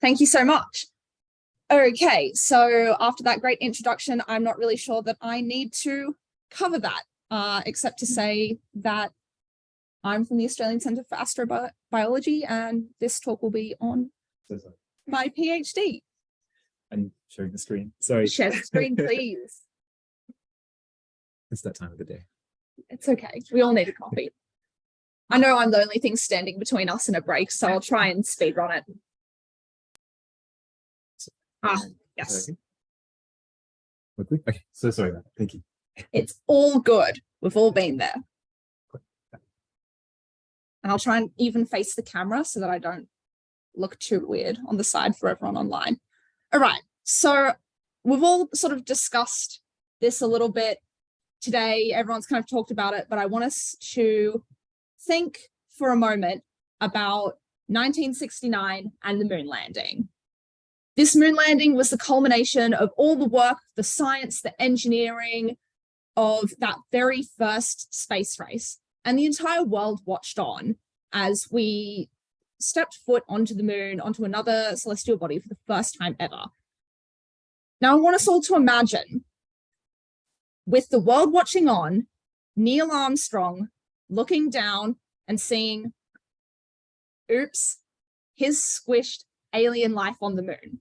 Thank you so much. Okay, so after that great introduction, I'm not really sure that I need to cover that, except to say that I'm from the Australian Centre for Astrobiology, and this talk will be on my PhD. And showing the screen. Sorry. Share the screen, please. It's that time of the day. It's okay. We all need a coffee. I know I'm the only thing standing between us and a break, so I'll try and speed run it. Yes. Okay, so sorry about that. Thank you. It's all good. We've all been there. And I'll try and even face the camera so that I don't look too weird on the side for everyone online. All right, so we've all sort of discussed this a little bit today. Everyone's kind of talked about it, but I want us to think for a moment about 1969 and the moon landing. This moon landing was the culmination of all the work, the science, the engineering of that very first space race. And the entire world watched on as we stepped foot onto the moon, onto another celestial body for the first time ever. Now, I want us all to imagine, with the world watching on, Neil Armstrong looking down and seeing, oops, his squished alien life on the moon.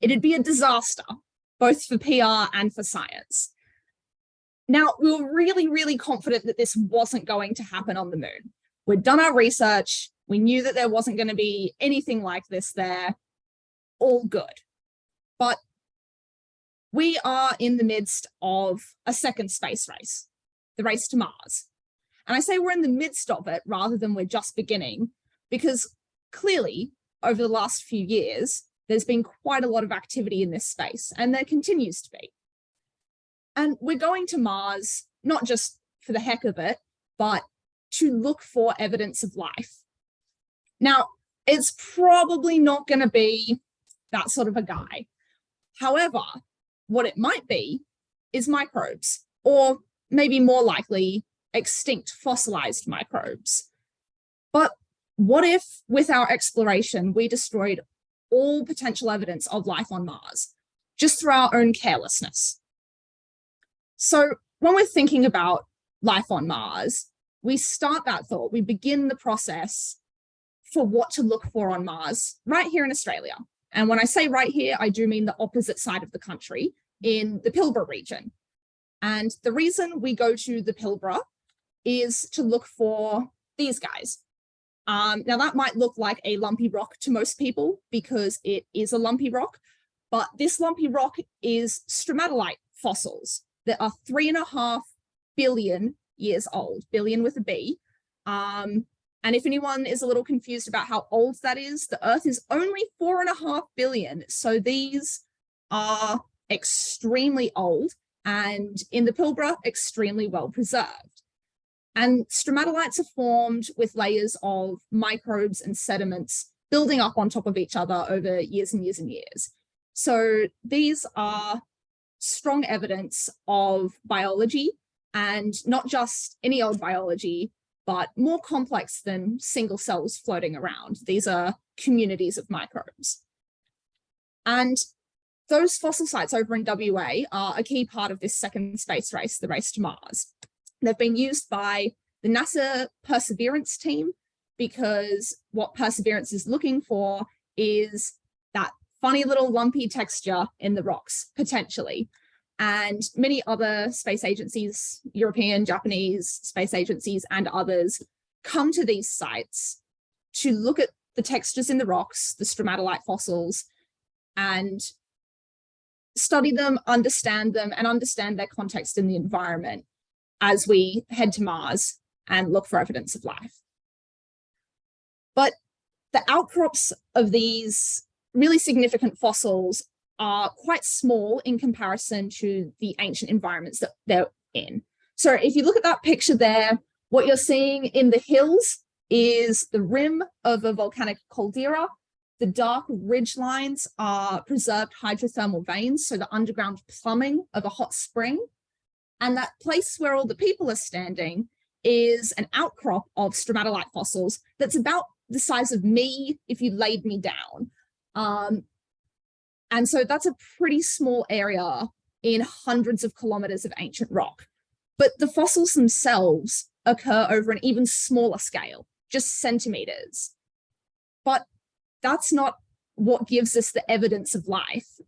It'd be a disaster, both for PR and for science. Now, we were really, really confident that this wasn't going to happen on the moon. We'd done our research. We knew that there wasn't going to be anything like this there. All good. But we are in the midst of a second space race, the race to Mars. And I say we're in the midst of it rather than we're just beginning, because clearly, over the last few years, there's been quite a lot of activity in this space, and there continues to be. And we're going to Mars, not just for the heck of it, but to look for evidence of life. Now, it's probably not going to be that sort of a guy. However, what it might be is microbes, or maybe more likely, extinct fossilized microbes. But what if, with our exploration, we destroyed all potential evidence of life on Mars, just through our own carelessness? So when we're thinking about life on Mars, we start that thought, we begin the process for what to look for on Mars right here in Australia. And when I say right here, I do mean the opposite side of the country, in the Pilbara region. And the reason we go to the Pilbara is to look for these guys. Now, that might look like a lumpy rock to most people because it is a lumpy rock, but this lumpy rock is stromatolite fossils that are 3.5 billion years old, billion with a B. And if anyone is a little confused about how old that is, the Earth is only 4.5 billion. So these are extremely old, and in the Pilbara, extremely well preserved. And stromatolites are formed with layers of microbes and sediments building up on top of each other over years and years and years. So these are strong evidence of biology, and not just any old biology, but more complex than single cells floating around. These are communities of microbes. And those fossil sites over in WA are a key part of this second space race, the race to Mars. They've been used by the NASA Perseverance team because what Perseverance is looking for is that funny little lumpy texture in the rocks, potentially. And many other space agencies, European, Japanese space agencies, and others come to these sites to look at the textures in the rocks, the stromatolite fossils, and study them, and understand their context in the environment as we head to Mars and look for evidence of life. But the outcrops of these really significant fossils are quite small in comparison to the ancient environments that they're in. So if you look at that picture there, what you're seeing in the hills is the rim of a volcanic caldera. The dark ridge lines are preserved hydrothermal veins, so the underground plumbing of a hot spring. And that place where all the people are standing is an outcrop of stromatolite fossils that's about the size of me if you laid me down. And so that's a pretty small area in hundreds of kilometers of ancient rock. But the fossils themselves occur over an even smaller scale, just centimeters. But that's not what gives us the evidence of life.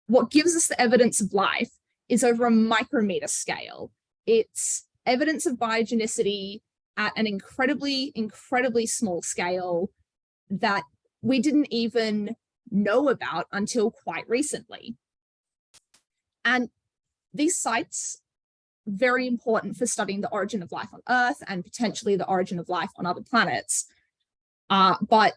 What gives us the evidence of life is over a micrometer scale. It's evidence of biogenicity at an incredibly, incredibly small scale that we didn't even know about until quite recently. And these sites, very important for studying the origin of life on Earth and potentially the origin of life on other planets. But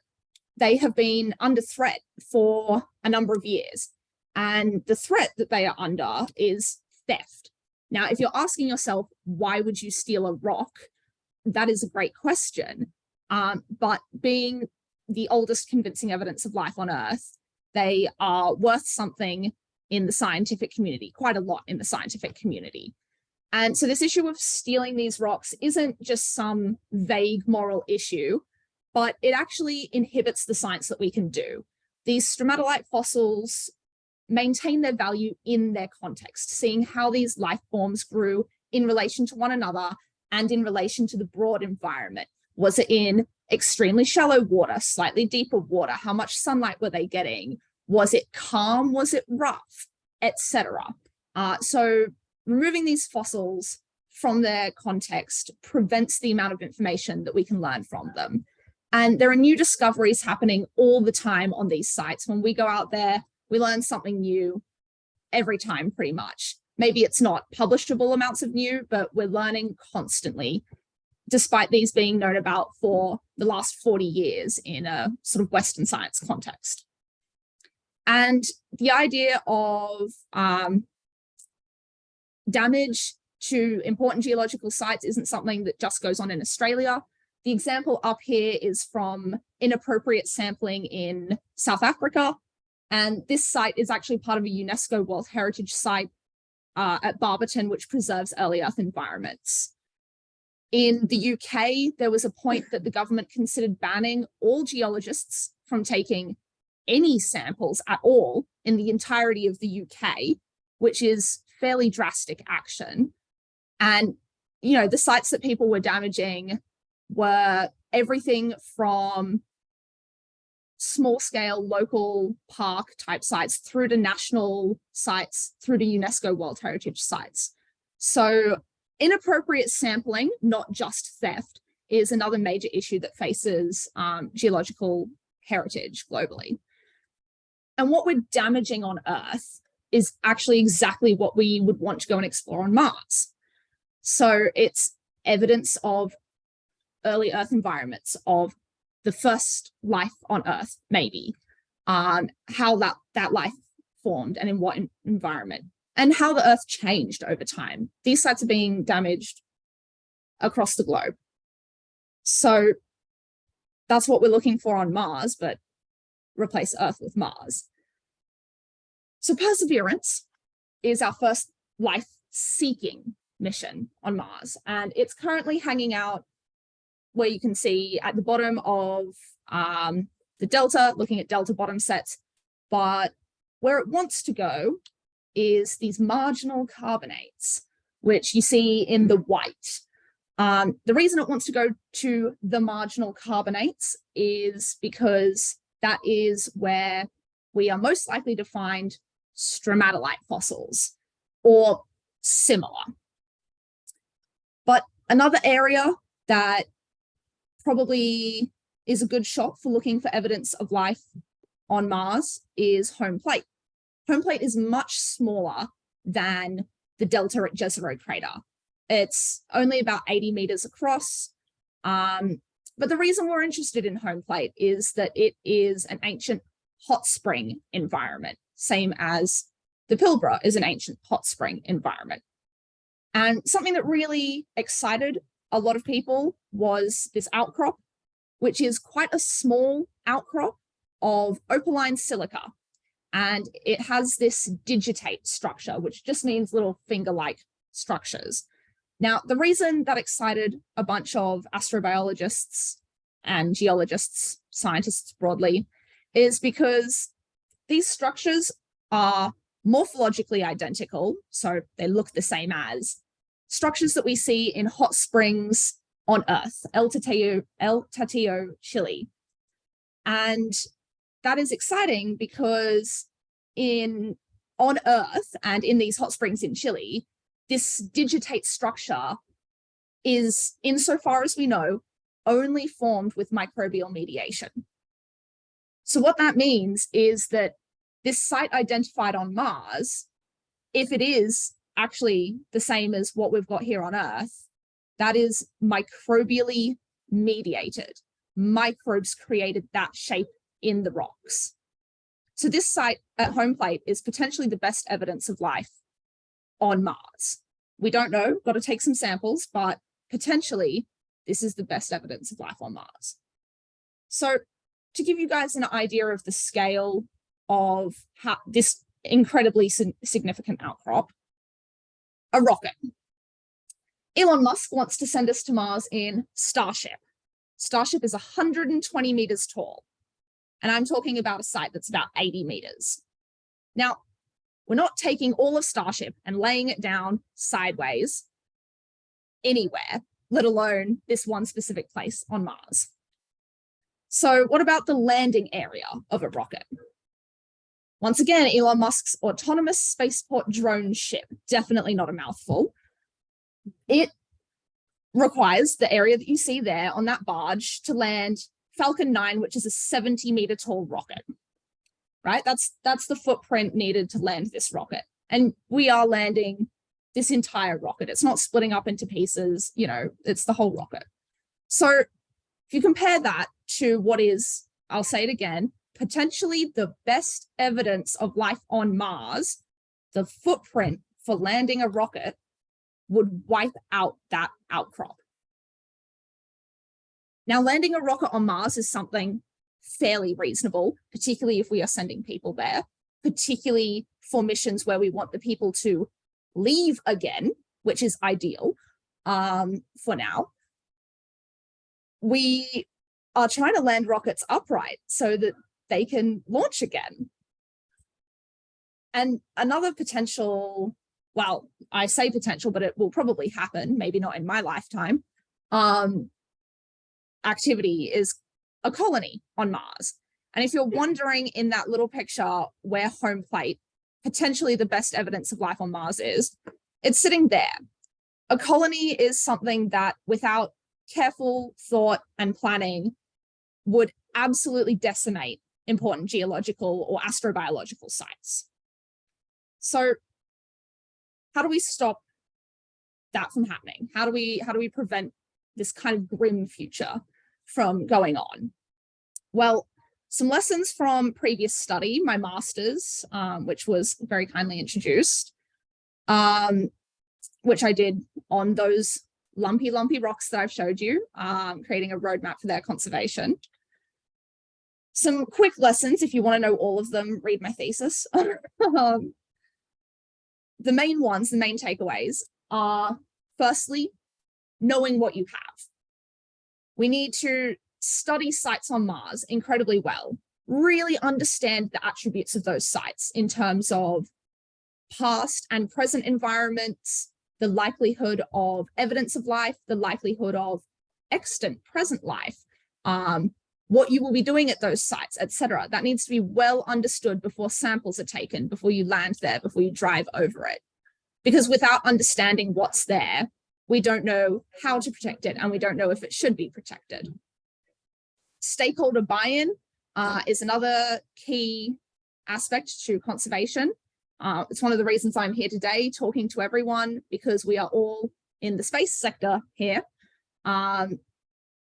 they have been under threat for a number of years. And the threat that they are under is theft. Now, if you're asking yourself, why would you steal a rock? That is a great question. But being the oldest convincing evidence of life on Earth, they are worth something in the scientific community, quite a lot in the scientific community. And so this issue of stealing these rocks isn't just some vague moral issue, but it actually inhibits the science that we can do. These stromatolite fossils maintain their value in their context, seeing how these life forms grew in relation to one another and in relation to the broad environment. Was it in extremely shallow water, slightly deeper water? How much sunlight were they getting? Was it calm? Was it rough? Etc. So removing these fossils from their context prevents the amount of information that we can learn from them. And there are new discoveries happening all the time on these sites. When we go out there, we learn something new every time, pretty much. Maybe it's not publishable amounts of new, but we're learning constantly, despite these being known about for the last 40 years in a sort of Western science context. And the idea of damage to important geological sites isn't something that just goes on in Australia. The example up here is from inappropriate sampling in South Africa. And this site is actually part of a UNESCO World Heritage Site at Barberton, which preserves early Earth environments. In the UK, there was a point that the government considered banning all geologists from taking any samples at all in the entirety of the UK, which is fairly drastic action. And, you know, the sites that people were damaging were everything from small scale local park type sites through to national sites, through to UNESCO World Heritage sites. So inappropriate sampling, not just theft, is another major issue that faces geological heritage globally. And what we're damaging on Earth is actually exactly what we would want to go and explore on Mars. So it's evidence of early Earth environments, of the first life on Earth, maybe, how that life formed and in what environment, and how the Earth changed over time. These sites are being damaged across the globe. So that's what we're looking for on Mars, but replace Earth with Mars. So Perseverance is our first life-seeking mission on Mars, and it's currently hanging out where you can see at the bottom of the delta, looking at delta bottom sets, but where it wants to go is these marginal carbonates, which you see in the white. The reason it wants to go to the marginal carbonates is because that is where we are most likely to find stromatolite fossils or similar. But another area that probably is a good shot for looking for evidence of life on Mars is home plate. Home plate is much smaller than the delta at Jezero crater. It's only about 80 meters across. But the reason we're interested in home plate is that it is an ancient hot spring environment, same as the Pilbara is an ancient hot spring environment. And something that really excited a lot of people was this outcrop, which is quite a small outcrop of opaline silica. And it has this digitate structure, which just means little finger-like structures. Now, the reason that excited a bunch of astrobiologists and geologists, scientists broadly, is because these structures are morphologically identical, so they look the same as structures that we see in hot springs on Earth, El Tatio, Chile. And that is exciting because on Earth and in these hot springs in Chile, this digitate structure is, insofar as we know, only formed with microbial mediation. So what that means is that this site identified on Mars, if it is actually the same as what we've got here on Earth, that is microbially mediated. Microbes created that shape in the rocks. So this site at home plate is potentially the best evidence of life on Mars. We don't know, got to take some samples, but potentially this is the best evidence of life on Mars. So to give you guys an idea of the scale of how this incredibly significant outcrop, a rocket. Elon Musk wants to send us to Mars in Starship. Starship is 120 meters tall. And I'm talking about a site that's about 80 meters. Now, we're not taking all of Starship and laying it down sideways anywhere, let alone this one specific place on Mars. So what about the landing area of a rocket? Once again, Elon Musk's autonomous spaceport drone ship, definitely not a mouthful. It requires the area that you see there on that barge to land Falcon 9, which is a 70-meter tall rocket, right? That's the footprint needed to land this rocket. And we are landing this entire rocket. It's not splitting up into pieces, you know, it's the whole rocket. So if you compare that to what is, I'll say it again, potentially the best evidence of life on Mars, the footprint for landing a rocket would wipe out that outcrop. Now, landing a rocket on Mars is something fairly reasonable, particularly if we are sending people there, particularly for missions where we want the people to leave again, which is ideal for now. We are trying to land rockets upright so that they can launch again. And another potential, well, I say potential, but it will probably happen, maybe not in my lifetime, activity is a colony on Mars. And if you're wondering in that little picture where home plate, potentially the best evidence of life on Mars is, it's sitting there. A colony is something that without careful thought and planning would absolutely decimate important geological or astrobiological sites. So how do we stop that from happening? How do we prevent this kind of grim future from going on? Well, some lessons from previous study, my master's, which was very kindly introduced, which I did on those lumpy rocks that I've showed you, creating a roadmap for their conservation. Some quick lessons, if you want to know all of them, read my thesis. The main ones, the main takeaways are, firstly, knowing what you have. We need to study sites on Mars incredibly well, really understand the attributes of those sites in terms of past and present environments, the likelihood of evidence of life, the likelihood of extant present life, what you will be doing at those sites, etc. That needs to be well understood before samples are taken, before you land there, before you drive over it. Because without understanding what's there, we don't know how to protect it, and we don't know if it should be protected. Stakeholder buy-in is another key aspect to conservation. It's one of the reasons I'm here today talking to everyone, because we are all in the space sector here.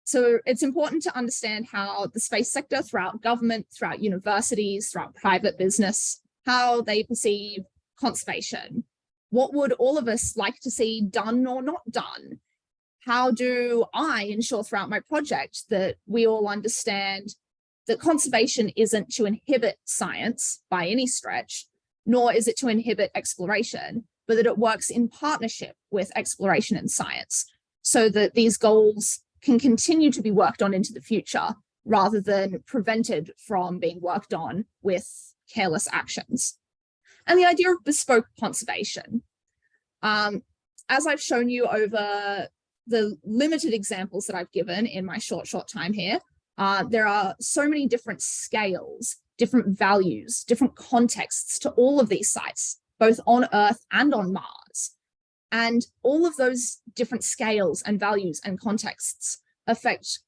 So it's important to understand how the space sector throughout government, throughout universities, throughout private business, how they perceive conservation. What would all of us like to see done or not done? How do I ensure throughout my project that we all understand that conservation isn't to inhibit science by any stretch, nor is it to inhibit exploration, but that it works in partnership with exploration and science so that these goals can continue to be worked on into the future rather than prevented from being worked on with careless actions. And the idea of bespoke conservation. As I've shown you over the limited examples that I've given in my short time here, there are so many different scales, different values, different contexts to all of these sites, both on Earth and on Mars. And all of those different scales and values and contexts affect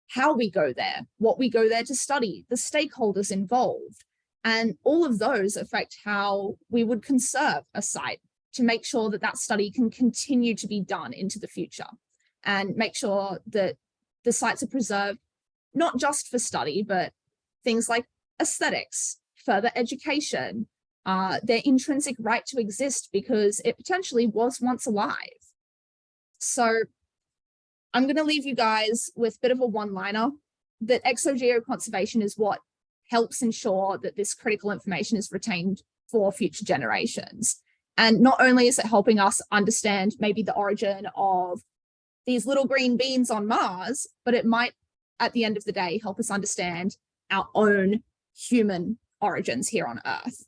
how we go there, what we go there to study, the stakeholders involved. And all of those affect how we would conserve a site to make sure that that study can continue to be done into the future and make sure that the sites are preserved, not just for study, but things like aesthetics, further education, their intrinsic right to exist because it potentially was once alive. So I'm going to leave you guys with a bit of a one-liner that exogeoconservation is what helps ensure that this critical information is retained for future generations. And not only is it helping us understand maybe the origin of these little green beans on Mars, but it might, at the end of the day, help us understand our own human origins here on Earth.